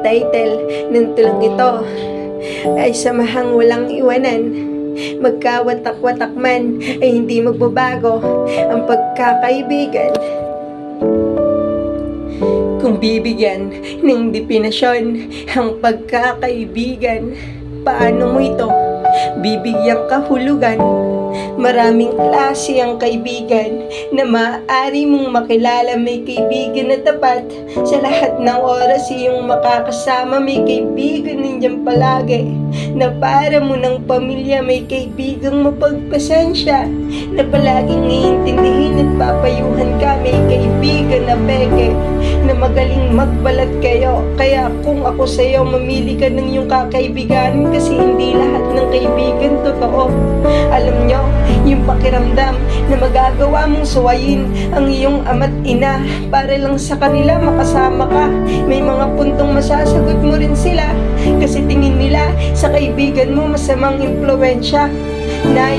title ng tulang ito ay Samahang Walang Iwanan. Magkawatak-watak man ay hindi magbabago ang pagkakaibigan. Kung bibigyan ng definasyon ang pagkakaibigan, paano mo ito bibigyang kahulugan? Maraming klase ang kaibigan na maaari mong makilala. May kaibigan na tapat sa lahat ng oras, iyong makakasama. May kaibigan nandiyan palagi na para mo ng pamilya. May kaibigang mapagpasensya na palaging iintindihin at papayuhan ka. May kaibigan na peke na magaling magbalat kayo. Kaya kung ako sa'yo, mamili ka ng iyong kakaibigan, kasi hindi lahat ng kaibigan totoo. Alam nyo, yung pakiramdam na magagawa mong suwayin ang iyong ama't ina para lang sa kanila makasama ka. May mga puntong masasagot mo rin sila kasi tingin nila sa kaibigan mo masamang impluwensya. Nay,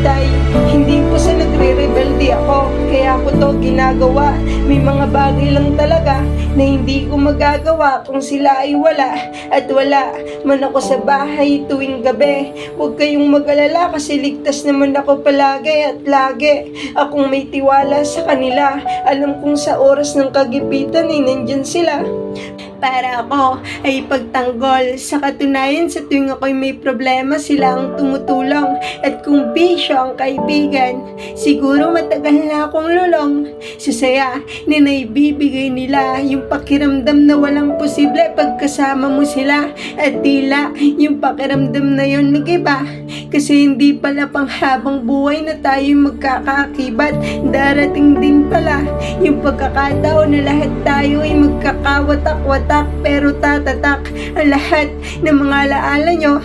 tay, hindi po sa nagre-rebelde ako, kaya ko to ginagawa. May mga bagay lang talaga na hindi ko magagawa kung sila ay wala, at wala man ako sa bahay tuwing gabi. Huwag kayong mag-alala kasi ligtas naman ako palagi, at lagi akong may tiwala sa kanila. Alam kong sa oras ng kagipitan ay nandyan sila para ako ay pagtanggol. Sa katunayan, sa tuwing ako'y may problema, sila ang tumutulong. At kung bisyo ang kaibigan, siguro matagal na akong lulong sa saya na naibibigay nila. Yung pakiramdam na walang posible pagkasama mo sila, at tila yung pakiramdam na yun nag-iba, kasi hindi pala panghabang buhay na tayo magkakakibat. Darating din pala yung pagkakataon na lahat tayo ay magkakawatak-watak, pero tatatak ang lahat ng mga alaala nyo.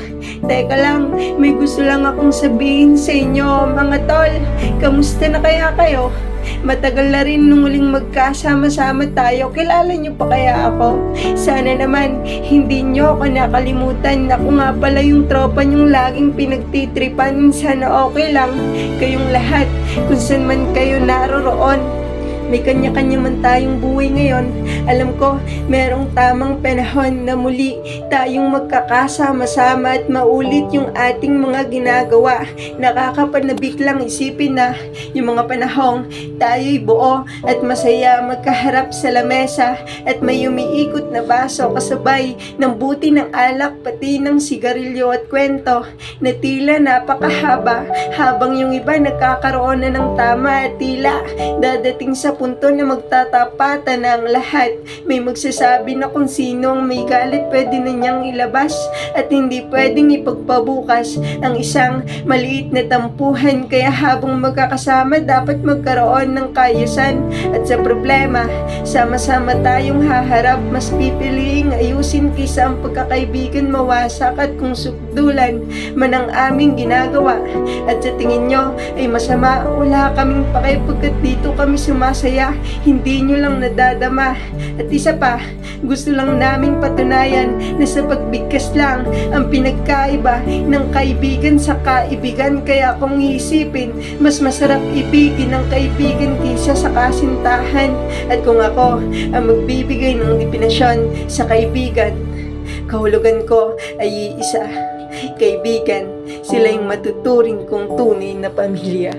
Teka lang, may gusto lang akong sabihin sa inyo mga tol. Kamusta na kaya kayo? Matagal na rin nung huling magkasama-sama tayo. Kilala nyo pa kaya ako? Sana naman hindi nyo ako nakalimutan. Ako nga pala yung tropa nyong laging pinagtitripan. Sana okay lang kayong lahat kung saan man kayo naroroon. May kanya-kanya man tayong buhay ngayon. Alam ko, merong tamang panahon na muli tayong magkakasama-sama at maulit yung ating mga ginagawa. Nakakapanabik lang isipin na yung mga panahong tayo'y buo at masaya magkaharap sa lamesa at may umiikot na baso kasabay ng buti ng alak pati ng sigarilyo at kwento na tila napakahaba, habang yung iba nagkakaroon na ng tama at tila dadating sa punto na magtatapatan na ang lahat. May magsasabi na kung sino ang may galit pwede na niyang ilabas at hindi pwedeng ipagpabukas ang isang maliit na tampuhan. Kaya habang magkakasama dapat magkaroon ng kaayusan, at sa problema sama-sama tayong haharap. Mas pipiliing ayusin kaysa ang pagkakaibigan mawasak, at kung sukdulan man ang aming ginagawa at sa tingin nyo ay masama, wala kaming pake pagkat dito kami sumasaya. Hindi nyo lang nadadama. At isa pa, gusto lang naming patunayan na sa pagbigkas lang ang pinagkaiba ng kaibigan sa kaibigan. Kaya kung iisipin, mas masarap ibigin ng kaibigan kaysa sa kasintahan. At kung ako ang magbibigay ng definasyon sa kaibigan, kahulugan ko ay iisa. Kaibigan, sila yung matuturing kong tunay na pamilya.